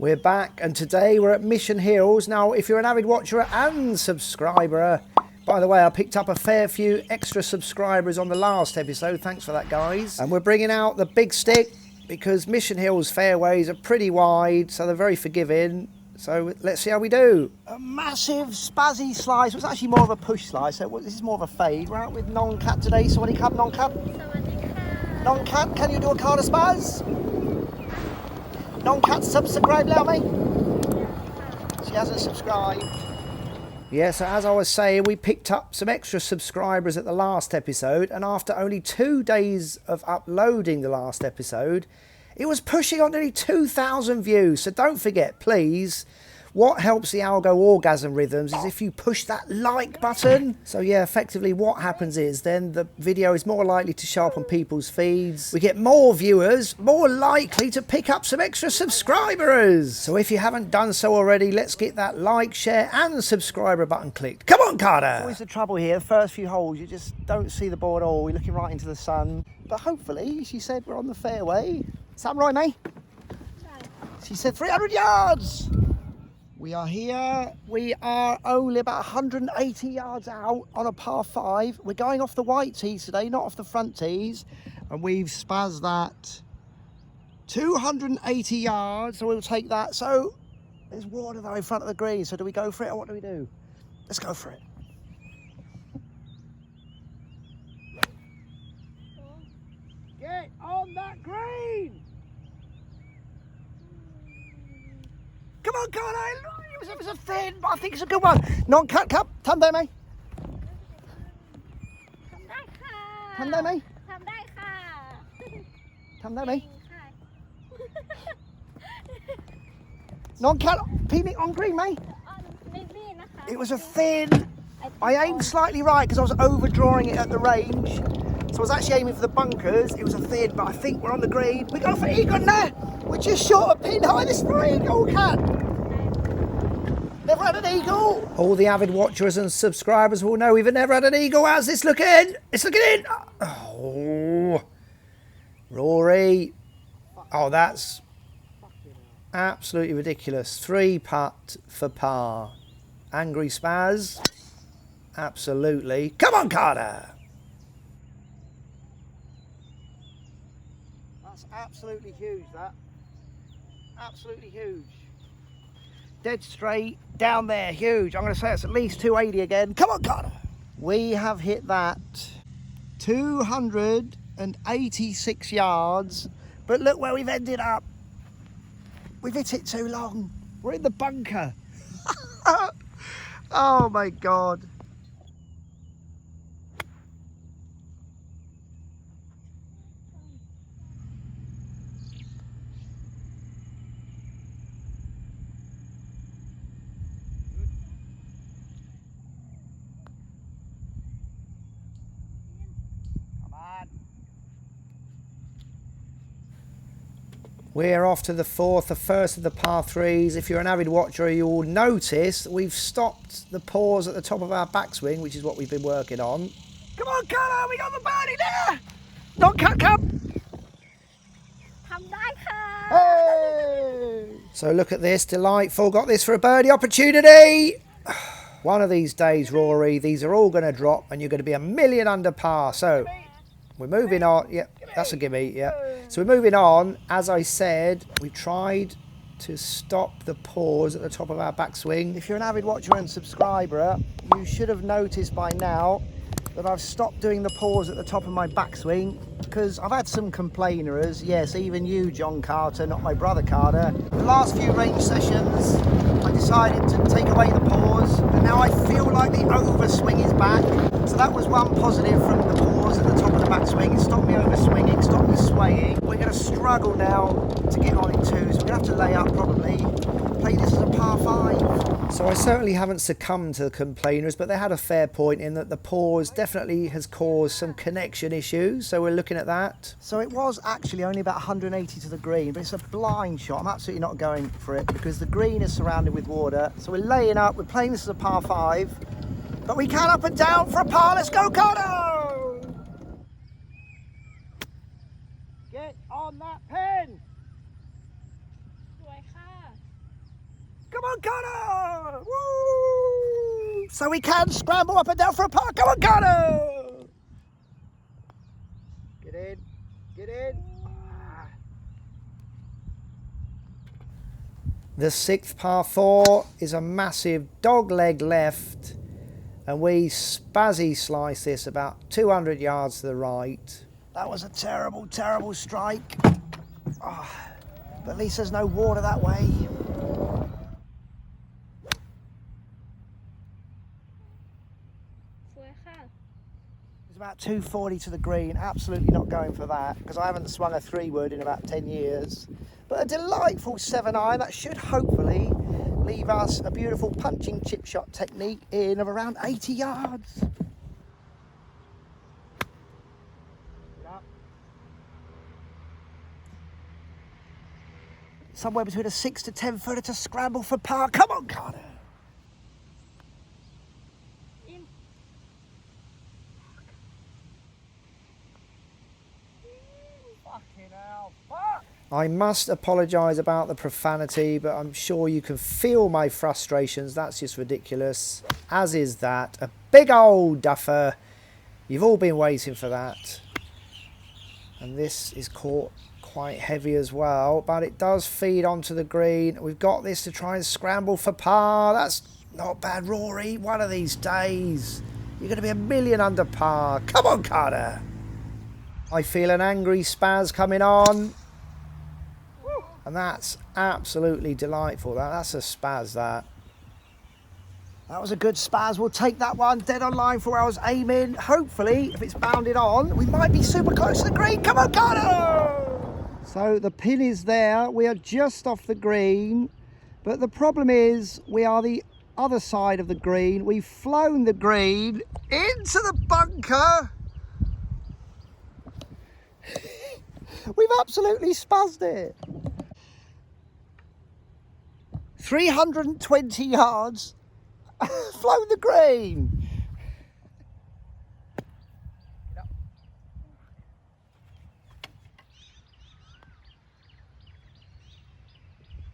We're back, and today we're at Mission Hills. Now, if you're an avid watcher and subscriber, by the way, I picked up a fair few extra subscribers on the last episode. Thanks for that, guys. And we're bringing out the big stick because Mission Hills fairways are pretty wide, so they're very forgiving. So let's see how we do. A massive spazzy slice. It was actually more of a push slice, so this is more of a fade. We're out with Non-Cat today. Sawadee Cup, Non-Cat. Non-Cat, can you do a card of spaz? Non-Cat subscribe now, mate. She hasn't subscribed. Yeah, so as I was saying, we picked up some extra subscribers at the last episode, and after only 2 days of uploading the last episode, it was pushing on nearly 2,000 views. So don't forget, please, what helps the algo orgasm rhythms is if you push that like button. So yeah, effectively what happens is then the video is more likely to show up on people's feeds. We get more viewers, more likely to pick up some extra subscribers. So if you haven't done so already, let's get that like, share and subscriber button clicked. Come on, Carter! Always the trouble here, the first few holes, you just don't see the ball at all. We're looking right into the sun. But hopefully, she said we're on the fairway. Is that right, mate? She said 300 yards! We are here. We are only about 180 yards out on a par 5. We're going off the white tees today, not off the front tees. And we've spazzed that 280 yards, so we'll take that. So there's water though in front of the green. So do we go for it or what do we do? Let's go for it. Get on that green! Come on, Carlo! It was a thin, but I think it's a good one. Non-Cat cup. Tămได้ไหม? Tămได้ไหม? Tămได้ไหม? Non-Cat, peeling on green, mate? It was a thin. I aimed slightly right because I was overdrawing it at the range. So I was actually aiming for the bunkers. It was a thin, but I think we're on the green. We go for eagle now. We're just short of pin high this morning. Oh, Cat. Never had an eagle. All the avid watchers and subscribers will know we've never had an eagle. How's this looking? It's looking in. Oh, Rory. Oh, that's absolutely ridiculous. 3 putt for par. Angry spaz. Absolutely. Come on, Carter. That's absolutely huge, that. Absolutely huge. Dead straight, down there, huge. I'm going to say it's at least 280 again. Come on, Carter. We have hit that 286 yards, but look where we've ended up. We've hit it too long. We're in the bunker. Oh my God. We're off to the 4th, the first of the par 3s. If you're an avid watcher, you will notice we've stopped the pause at the top of our backswing, which is what we've been working on. Come on, Carla, we got the birdie there! Non-Cat cup! Hey! So look at this, delightful. Got this for a birdie opportunity. One of these days, Rory, these are all going to drop and you're going to be a million under par. So we're moving on. Yeah, that's a gimme. Yeah. So we're moving on. As I said, we tried to stop the pause at the top of our backswing. If you're an avid watcher and subscriber, you should have noticed by now that I've stopped doing the pause at the top of my backswing because I've had some complainers. Yes, even you, John Carter, not my brother Carter. The last few range sessions, I decided to take away the pause, and now I feel like the overswing is back. So that was one positive from the pause at the top of the backswing. It stopped me overswinging, stopped me swaying. We're going to struggle now to get on it too, so we're going to have to lay up probably. Play this as a par 5. So I certainly haven't succumbed to the complainers, but they had a fair point in that the pause definitely has caused some connection issues, so we're looking at that. So it was actually only about 180 to the green, but it's a blind shot. I'm absolutely not going for it because the green is surrounded with water. So we're laying up, we're playing this as a par 5, but we can up and down for a par. Let's go, Cardo! Get on that pin! Come on, Connor! Woo! So we can scramble up and down for a par. Come on, Connor! Get in. Get in. The 6th par 4 is a massive dog leg left, and we spazzy slice this about 200 yards to the right. That was a terrible, terrible strike. Oh, but at least there's no water that way. It's about 240 to the green. Absolutely not going for that because I haven't swung a 3-wood in about 10 years. But a delightful 7-iron that should hopefully leave us a beautiful punching chip shot technique in of around 80 yards. Somewhere between a 6 to 10 footer to scramble for par. Come on, Carter. Fucking hell, fuck. I must apologise about the profanity, but I'm sure you can feel my frustrations. That's just ridiculous. As is that. A big old duffer. You've all been waiting for that. And this is caught quite heavy as well, but it does feed onto the green. We've got this to try and scramble for par. That's not bad, Rory. One of these days, you're going to be a million under par. Come on, Carter. I feel an angry spaz coming on. And that's absolutely delightful. That's a spaz, that. That was a good spaz. We'll take that one dead on line for where I was aiming. Hopefully, if it's bounded on, we might be super close to the green. Come on, Carter! So the pin is there. We are just off the green. But the problem is we are the other side of the green. We've flown the green into the bunker. We've absolutely spazzed it. 320 yards, flown the green.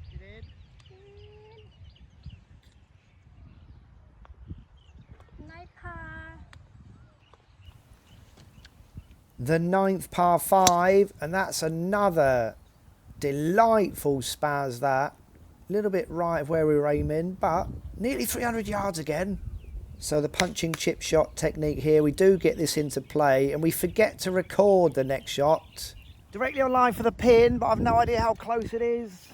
Get in. Night par. The 9th par 5, and that's another delightful spaz, that. A little bit right of where we were aiming, but nearly 300 yards again. So the punching chip shot technique here, we do get this into play, and we forget to record the next shot. Directly on line for the pin, but I've no idea how close it is.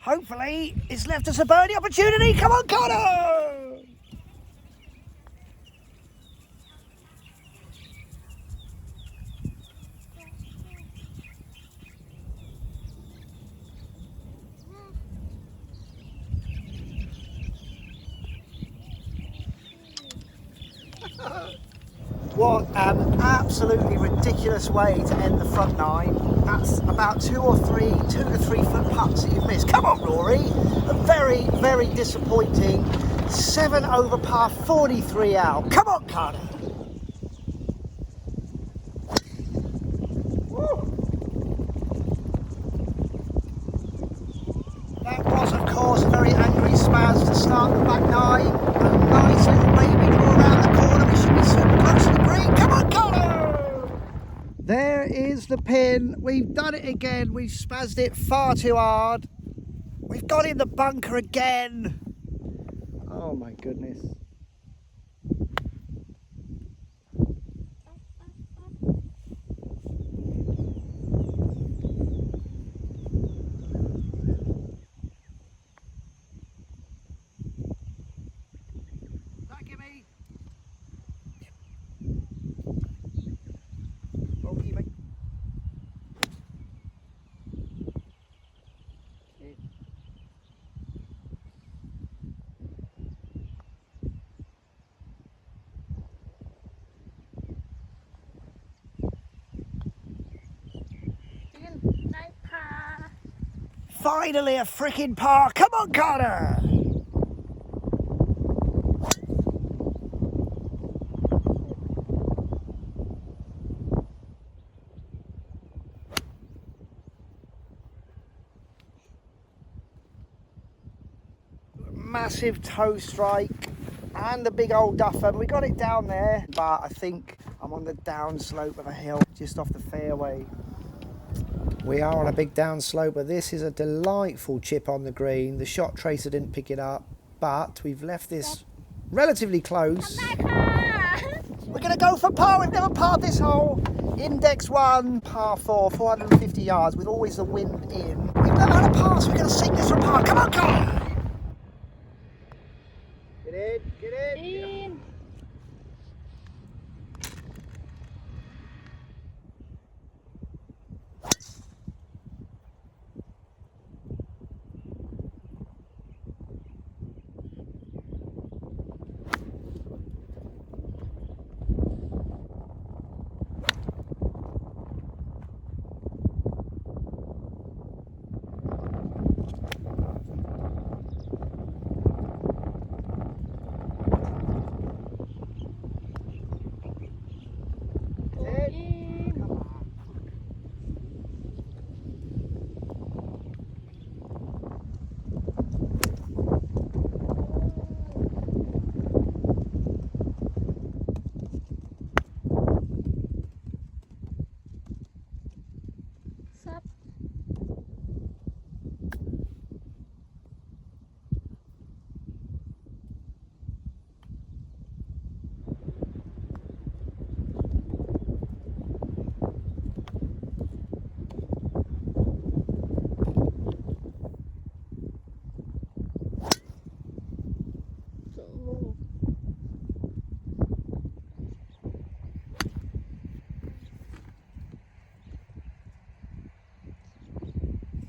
Hopefully, it's left us a birdie opportunity. Come on, Connor! What an absolutely ridiculous way to end the front nine. That's about 2 to 3 foot putts that you've missed. Come on, Rory. A very, very disappointing 7 over par 43 out. Come on, Carter. That was, of course, a very angry spaz to start the back nine. A nice little baby draw around the corner. We should be super close to the green. Come on, Connor! There is the pin. We've done it again. We've spazzed it far too hard. We've got in the bunker again. Oh my goodness. Finally a freaking par. Come on, Carter! massive toe strike and the big old duffer. We got it down there, but I think I'm on the down slope of a hill just off the fairway. We are on a big down slope, but this is a delightful chip on the green. The shot tracer didn't pick it up, but we've left this relatively close. We're going to go for par. We've never parred this hole. Index 1, par 4, 450 yards with always the wind in. We've never had a par, so we're going to sink this for par. Come on, come on. Get in, get in.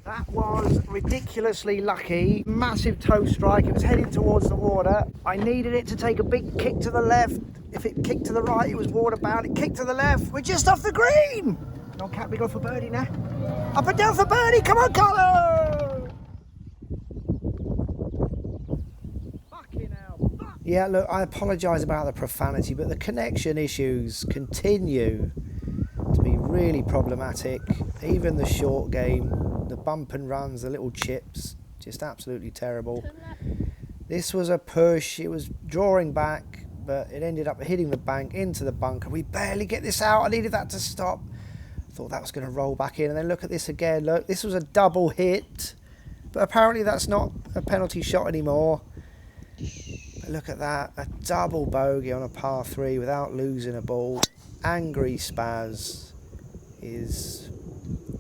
That was ridiculously lucky. Massive toe strike. It was heading towards the water. I needed it to take a big kick to the left. If it kicked to the right, it was water bound. It kicked to the left. We're just off the green. Come on, Cat, we go for birdie now. Up and down for birdie. Come on, Carlo. Fucking hell. Yeah, look, I apologise about the profanity, but the connection issues continue to be really problematic. Even the short game, the bump and runs, the little chips, just absolutely terrible. This was a push. It was drawing back, but it ended up hitting the bank into the bunker. We barely get this out. I needed that to stop. Thought that was going to roll back in, and then look at this again. Look, this was a double hit, but apparently that's not a penalty shot anymore. But look at that, a double bogey on a par 3 without losing a ball. Angry Spaz is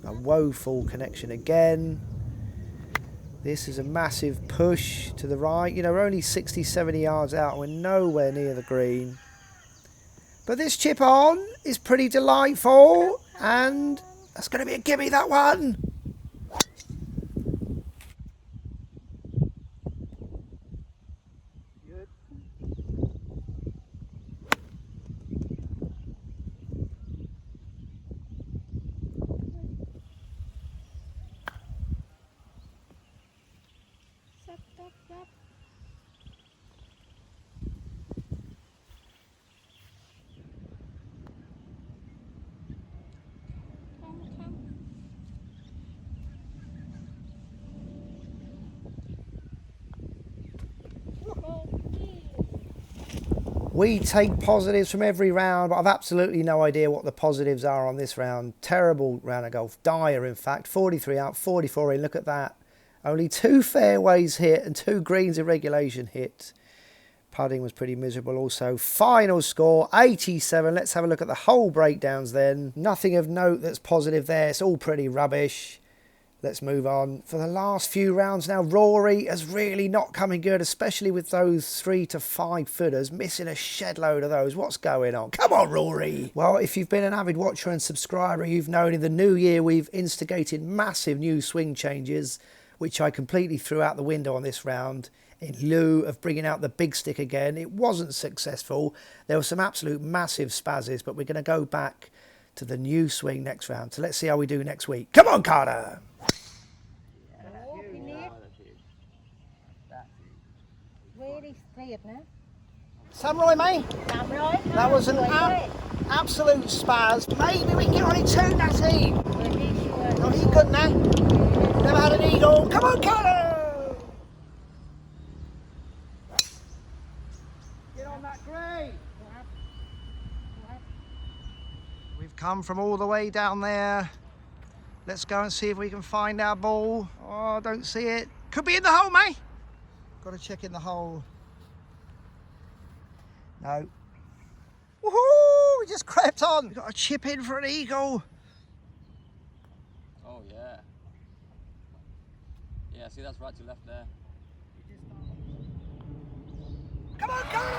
a woeful connection again. This is a massive push to the right. You know, we're only 60, 70 yards out. We're nowhere near the green. But this chip on is pretty delightful. And that's going to be a gimme, that one. Good. We take positives from every round, but I've absolutely no idea what the positives are on this round. Terrible round of golf. Dire, in fact. 43 out, 44 in. Look at that. Only 2 fairways hit and 2 greens in regulation hit. Putting was pretty miserable also. Final score, 87. Let's have a look at the whole breakdowns then. Nothing of note that's positive there. It's all pretty rubbish. Let's move on. For the last few rounds now, Rory has really not coming good, especially with those 3 to 5 footers, missing a shed load of those. What's going on? Come on, Rory. Well, if you've been an avid watcher and subscriber, you've known in the new year we've instigated massive new swing changes, which I completely threw out the window on this round in lieu of bringing out the big stick again. It wasn't successful. There were some absolute massive spazzes, but we're going to go back to the new swing next round. So let's see how we do next week. Come on, Carter. Very straight now. Samurai, mate. Samurai. That was an absolute spaz. Maybe we can get on it too, Natty. No, he good now. Never had an eagle. Come on, Carter. come from all the way down there. Let's go and see if we can find our ball. Oh, I don't see it. Could be in the hole, mate. Got to check in the hole. No. Woohoo! We just crept on. We've got a chip in for an eagle. Oh, yeah. Yeah, see, that's right to left there. Come on, go!